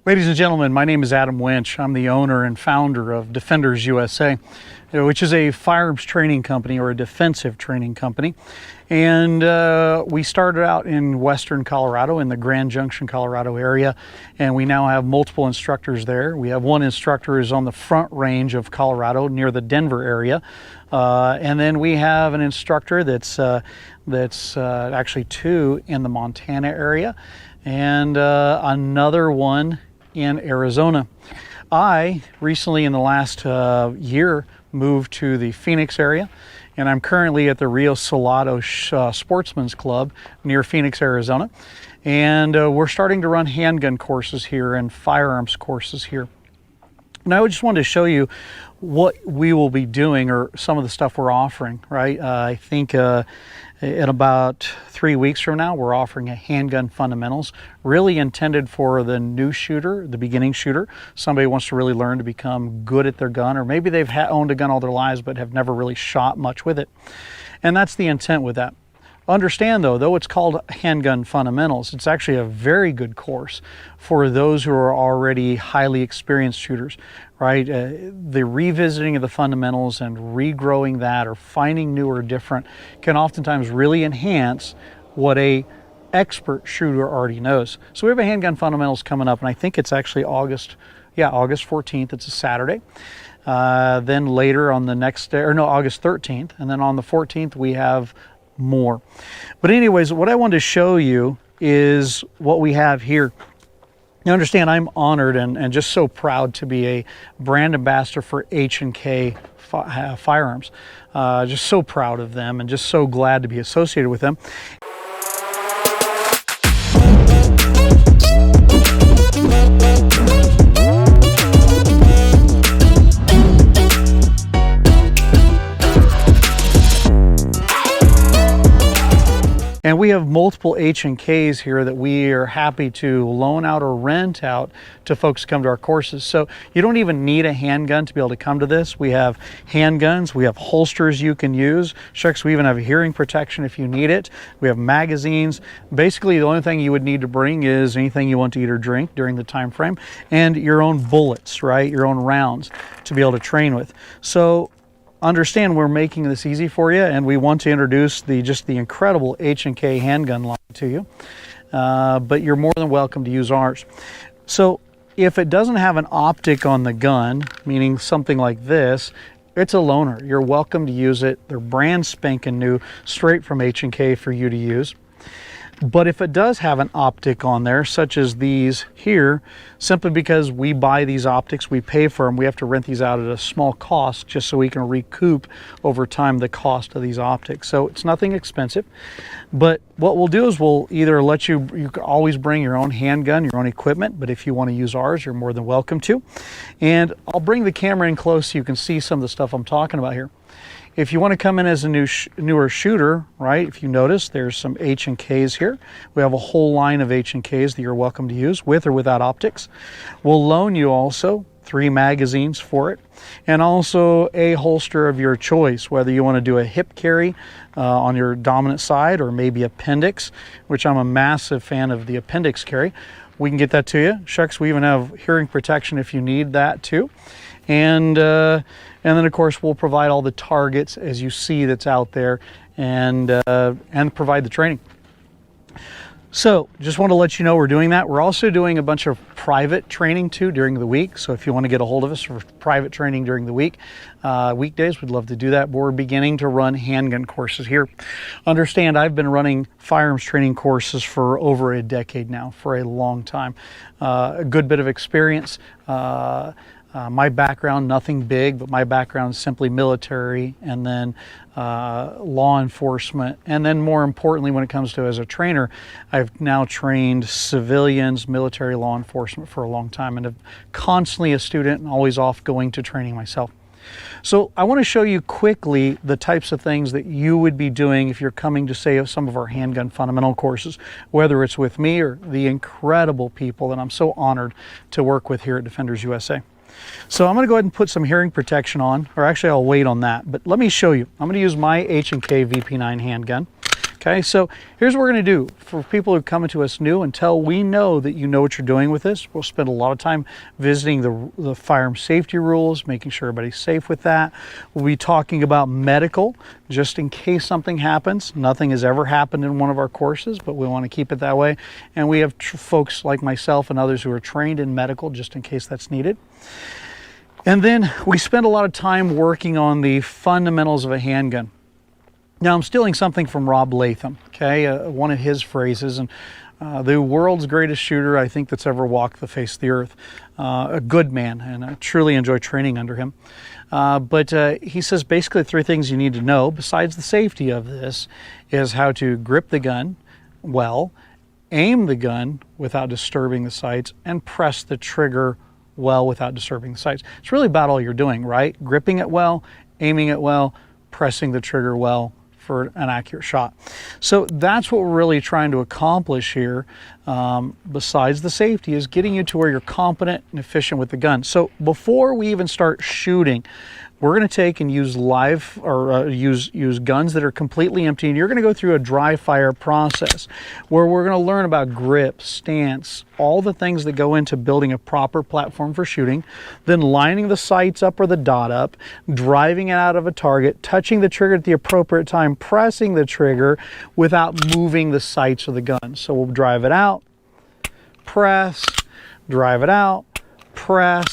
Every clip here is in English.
Ladies and gentlemen, my name is Adam Winch. I'm the owner and founder of Defenders USA, which is a firearms training company or a defensive training company. And we started out in western Colorado, in the Grand Junction, Colorado area, and we now have multiple instructors there. We have one instructor who's on the front range of Colorado near the Denver area. And then we have an instructor that's actually two in the Montana area, and another one in Arizona. I recently, in the last year, moved to the Phoenix area, and I'm currently at the Rio Salado Sportsman's Club near Phoenix, Arizona. And we're starting to run handgun courses here and firearms courses here. And I just wanted to show you what we will be doing, or some of the stuff we're offering, right? I think in about 3 weeks from now, we're offering a Handgun Fundamentals, really intended for the new shooter, the beginning shooter. Somebody wants to really learn to become good at their gun, or maybe they've owned a gun all their lives but have never really shot much with it. And that's the intent with that. Understand though it's called Handgun Fundamentals, it's actually a very good course for those who are already highly experienced shooters, right? The revisiting of the fundamentals and regrowing that, or finding new or different, can oftentimes really enhance what a expert shooter already knows. So we have a Handgun Fundamentals coming up, and I think it's actually August 14th. It's a Saturday. Then later on the next day, or no, August 13th, and then on the 14th we have more. But anyways, what I wanted to show you is what we have here. Now understand, I'm honored and just so proud to be a brand ambassador for H&K Firearms. Just so proud of them and just so glad to be associated with them. And we have multiple H&Ks here that we are happy to loan out or rent out to folks to come to our courses. So you don't even need a handgun to be able to come to this. We have handguns, we have holsters you can use. Shucks, we even have hearing protection if you need it. We have magazines. Basically, the only thing you would need to bring is anything you want to eat or drink during the time frame, and your own bullets, right? Your own rounds to be able to train with. So understand, we're making this easy for you, and we want to introduce just the incredible H&K handgun line to you. But you're more than welcome to use ours. So if it doesn't have an optic on the gun, meaning something like this, it's a loaner. You're welcome to use it. They're brand spanking new, straight from H&K for you to use. But if it does have an optic on there, such as these here, simply because we buy these optics, we pay for them, we have to rent these out at a small cost just so we can recoup over time the cost of these optics. So it's nothing expensive. But what we'll do is we'll either let you can always bring your own handgun, your own equipment, but if you want to use ours, you're more than welcome to. And I'll bring the camera in close so you can see some of the stuff I'm talking about here. If you want to come in as a newer shooter, right, if you notice, there's some H&Ks here. We have a whole line of H&Ks that you're welcome to use with or without optics. We'll loan you also 3 magazines for it, and also a holster of your choice, whether you want to do a hip carry on your dominant side, or maybe appendix, which I'm a massive fan of the appendix carry. We can get that to you. Shucks, we even have hearing protection if you need that too. And then of course we'll provide all the targets as you see that's out there, and provide the training. So just want to let you know we're doing that. We're also doing a bunch of private training too during the week. So if you want to get a hold of us for private training during the week, weekdays, we'd love to do that. But we're beginning to run handgun courses here. Understand, I've been running firearms training courses for over a decade now, for a long time. A good bit of experience. My background, nothing big, but my background is simply military, and then law enforcement. And then more importantly, when it comes to as a trainer, I've now trained civilians, military, law enforcement for a long time, and I'm constantly a student and always off going to training myself. So I want to show you quickly the types of things that you would be doing if you're coming to, say, some of our handgun fundamental courses, whether it's with me or the incredible people that I'm so honored to work with here at Defenders USA. So I'm going to go ahead and put some hearing protection on, or actually I'll wait on that, but let me show you. I'm going to use my H&K VP9 handgun. Okay, so here's what we're going to do for people who come to us new. Until we know that you know what you're doing with this, we'll spend a lot of time visiting the firearm safety rules, making sure everybody's safe with that. We'll be talking about medical, just in case something happens. Nothing has ever happened in one of our courses, but we want to keep it that way. And we have folks like myself and others who are trained in medical, just in case that's needed. And then we spend a lot of time working on the fundamentals of a handgun. Now, I'm stealing something from Rob Latham, okay, one of his phrases, and the world's greatest shooter, I think, that's ever walked the face of the earth. A good man, and I truly enjoy training under him. But he says basically 3 things you need to know, besides the safety of this, is how to grip the gun well, aim the gun without disturbing the sights, and press the trigger well without disturbing the sights. It's really about all you're doing, right? Gripping it well, aiming it well, pressing the trigger well for an accurate shot. So that's what we're really trying to accomplish here, besides the safety, is getting you to where you're competent and efficient with the gun. So before we even start shooting, we're going to take and use use guns that are completely empty, and you're going to go through a dry fire process where we're going to learn about grip, stance, all the things that go into building a proper platform for shooting, then lining the sights up or the dot up, driving it out of a target, touching the trigger at the appropriate time, pressing the trigger without moving the sights of the gun. So we'll drive it out, press, drive it out, press,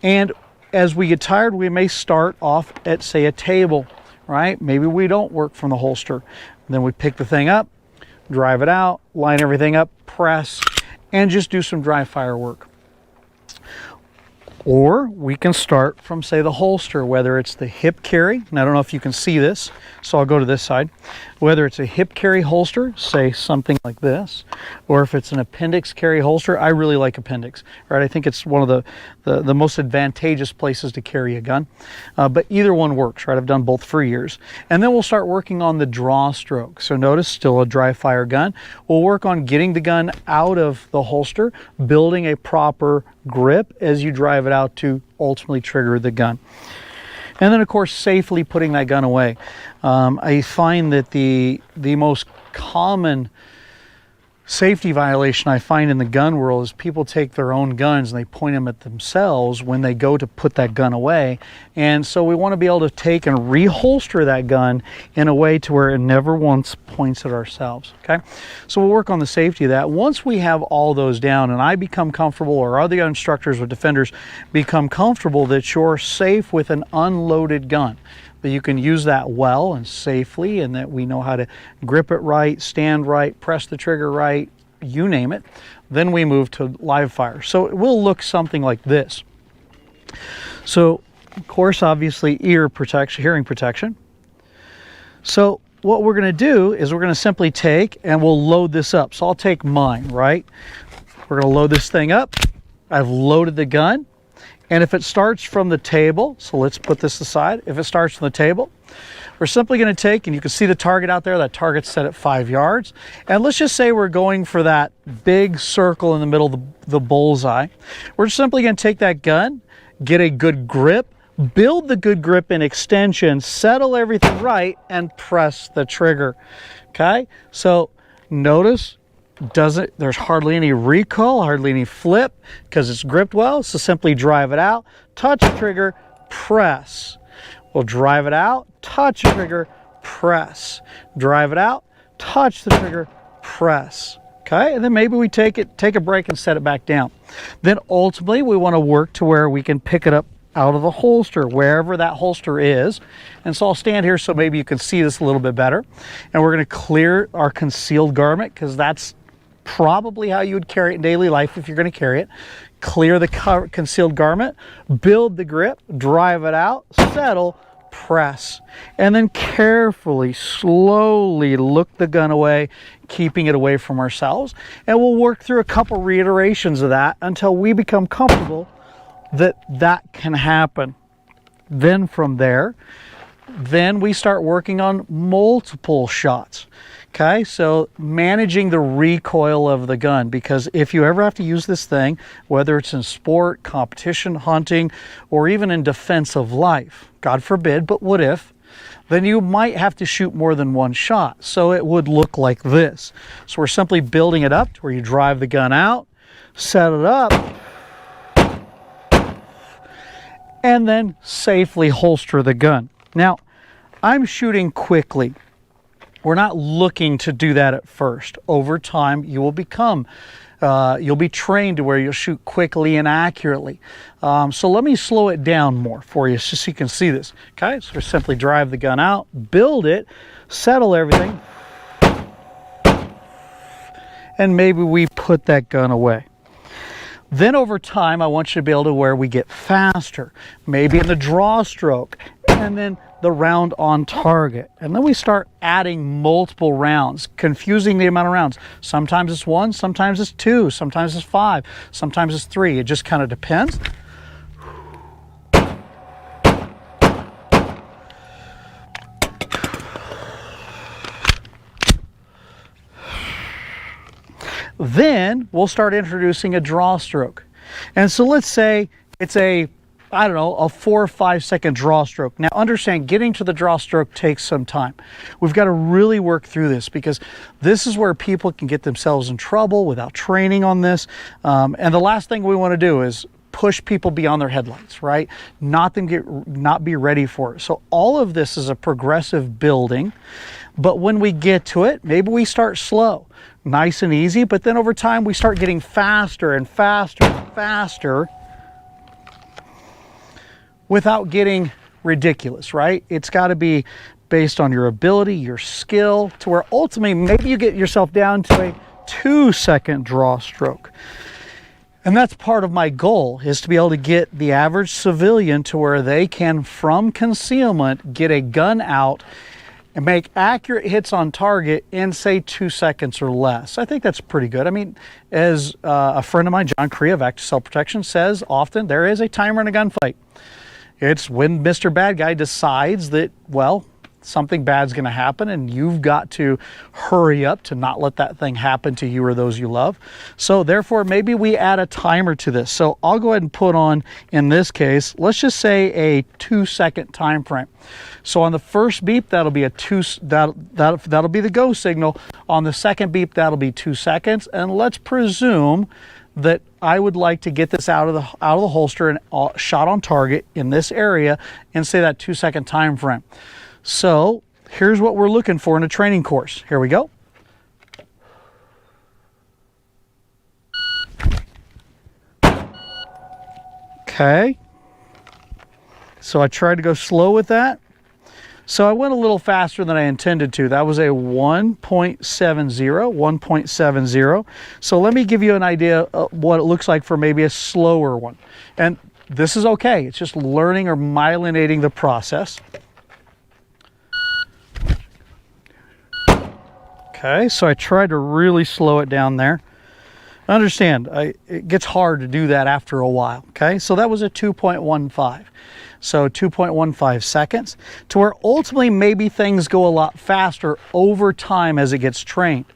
and as we get tired, we may start off at, say, a table, right? Maybe we don't work from the holster. Then we pick the thing up, drive it out, line everything up, press, and just do some dry fire work. Or we can start from, say, the holster, whether it's the hip carry, and I don't know if you can see this, so I'll go to this side. Whether it's a hip carry holster, say something like this, or if it's an appendix carry holster. I really like appendix, right? I think it's one of the most advantageous places to carry a gun, but either one works, right? I've done both for years. And then we'll start working on the draw stroke. So notice, still a dry fire gun. We'll work on getting the gun out of the holster, building a proper grip as you drive it out to ultimately trigger the gun. And then, of course, safely putting that gun away. I find that the most common safety violation I find in the gun world is people take their own guns and they point them at themselves when they go to put that gun away. And so we want to be able to take and reholster that gun in a way to where it never once points at ourselves, okay? So we'll work on the safety of that. Once we have all those down and I become comfortable, or other instructors or defenders become comfortable that you're safe with an unloaded gun, that you can use that well and safely, and that we know how to grip it right, stand right, press the trigger right, you name it, then we move to live fire. So it will look something like this. So, of course, obviously ear protection, hearing protection. So what we're going to do is we're going to simply take and we'll load this up. So I'll take mine, right? We're going to load this thing up. I've loaded the gun. And if it starts from the table, so let's put this aside. If it starts from the table, we're simply going to take, and you can see the target out there, that target's set at 5 yards. And let's just say we're going for that big circle in the middle of the bullseye. We're simply going to take that gun, get a good grip, build the good grip in extension, settle everything right, and press the trigger. Okay? So notice, there's hardly any recoil, hardly any flip, because it's gripped well. So simply drive it out, touch the trigger, press. We'll drive it out, touch the trigger, press. Drive it out, touch the trigger, press. Okay, and then maybe we take a break and set it back down. Then ultimately we want to work to where we can pick it up out of the holster, wherever that holster is. And so I'll stand here so maybe you can see this a little bit better. And we're going to clear our concealed garment, because that's probably how you would carry it in daily life if you're going to carry it. Clear the concealed garment, build the grip, drive it out, settle, press, and then carefully, slowly look the gun away, keeping it away from ourselves. And we'll work through a couple reiterations of that until we become comfortable that that can happen. Then from there, then we start working on multiple shots. Okay, so managing the recoil of the gun, because if you ever have to use this thing, whether it's in sport, competition, hunting, or even in defense of life, God forbid, but what if, then you might have to shoot more than one shot. So it would look like this. So we're simply building it up to where you drive the gun out, set it up, and then safely holster the gun. Now, I'm shooting quickly. We're not looking to do that at first. Over time, you will become, you'll be trained to where you'll shoot quickly and accurately. So let me slow it down more for you just so you can see this. Okay, so simply drive the gun out, build it, settle everything, and maybe we put that gun away. Then over time, I want you to be able to where we get faster, maybe in the draw stroke, and then the round on target. And then we start adding multiple rounds, confusing the amount of rounds. Sometimes it's 1, sometimes it's 2, sometimes it's 5, sometimes it's 3. It just kind of depends. Then we'll start introducing a draw stroke. And so let's say it's a 4 or 5 second draw stroke. Now understand, getting to the draw stroke takes some time. We've got to really work through this because this is where people can get themselves in trouble without training on this. And the last thing we want to do is push people beyond their headlights, right? Not be ready for it. So all of this is a progressive building, but when we get to it, maybe we start slow, nice and easy, but then over time we start getting faster and faster and faster without getting ridiculous, right? It's got to be based on your ability, your skill, to where ultimately maybe you get yourself down to a 2-second draw stroke. And that's part of my goal, is to be able to get the average civilian to where they can, from concealment, get a gun out and make accurate hits on target in, say, 2 seconds or less. I think that's pretty good. I mean, as a friend of mine, John Crea of Active Self-Protection, says often, there is a timer in a gunfight. It's when Mr. Bad Guy decides that, well, something bad's going to happen and you've got to hurry up to not let that thing happen to you or those you love. So therefore, maybe we add a timer to this. So I'll go ahead and put on, in this case, let's just say a 2-second time frame. So on the first beep, that'll be that'll be the go signal. On the second beep, that'll be 2 seconds. And let's presume that I would like to get this out of the holster and shot on target in this area and say that 2-second time frame. So here's what we're looking for in a training course. Here we go. Okay. So I tried to go slow with that. So I went a little faster than I intended to. That was a 1.70. So let me give you an idea of what it looks like for maybe a slower one. And this is okay. It's just learning or myelinating the process. Okay, so I tried to really slow it down there. Understand, it gets hard to do that after a while. Okay, so that was a 2.15. So 2.15 seconds, to where ultimately maybe things go a lot faster over time as it gets trained.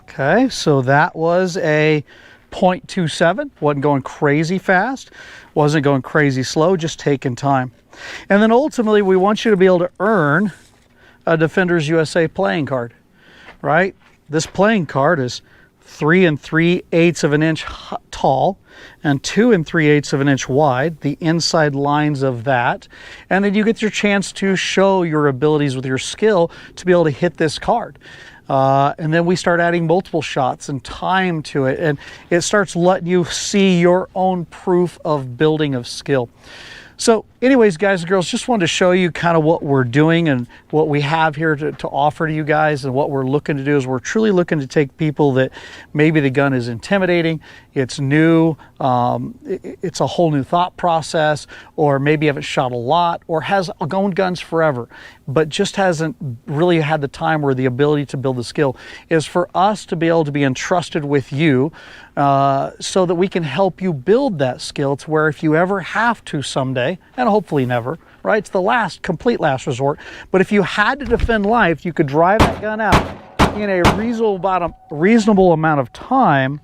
Okay, so that was a 0.27. Wasn't going crazy fast, wasn't going crazy slow, just taking time. And then ultimately we want you to be able to earn a Defenders USA playing card, right? This playing card is 3 3/8 of an inch tall and 2 3/8 of an inch wide, the inside lines of that. And then you get your chance to show your abilities with your skill to be able to hit this card. And then we start adding multiple shots and time to it. And it starts letting you see your own proof of building of skill. So anyways, guys and girls, just wanted to show you kind of what we're doing and what we have here to offer to you guys. And what we're looking to do is we're truly looking to take people that maybe the gun is intimidating, it's new, it's a whole new thought process, or maybe haven't shot a lot or has owned guns forever, but just hasn't really had the time or the ability to build the skill, is for us to be able to be entrusted with you so that we can help you build that skill to where if you ever have to someday, and hopefully never, right? It's the complete last resort. But if you had to defend life, you could drive that gun out in a reasonable amount of time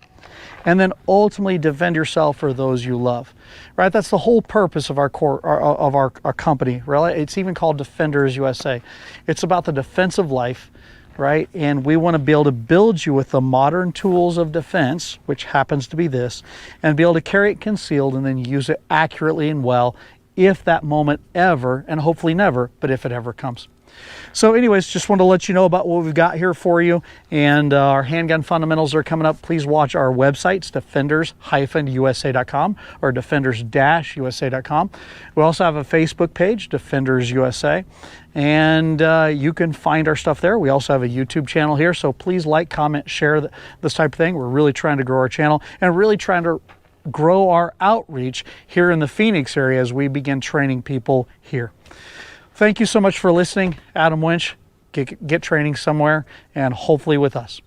and then ultimately defend yourself or those you love, right? That's the whole purpose of our company, really. It's even called Defenders USA. It's about the defense of life, right? And we want to be able to build you with the modern tools of defense, which happens to be this, and be able to carry it concealed and then use it accurately and well if that moment ever, and hopefully never, but if it ever comes. So anyways, just wanted to let you know about what we've got here for you, and our handgun fundamentals are coming up. Please watch our websites, defenders-usa.com or defenders-usa.com. We also have a Facebook page, Defenders USA, and you can find our stuff there. We also have a YouTube channel here, so please like, comment, share this type of thing. We're really trying to grow our channel and really trying to grow our outreach here in the Phoenix area as we begin training people here. Thank you so much for listening. Adam Winch, get training somewhere, and hopefully with us.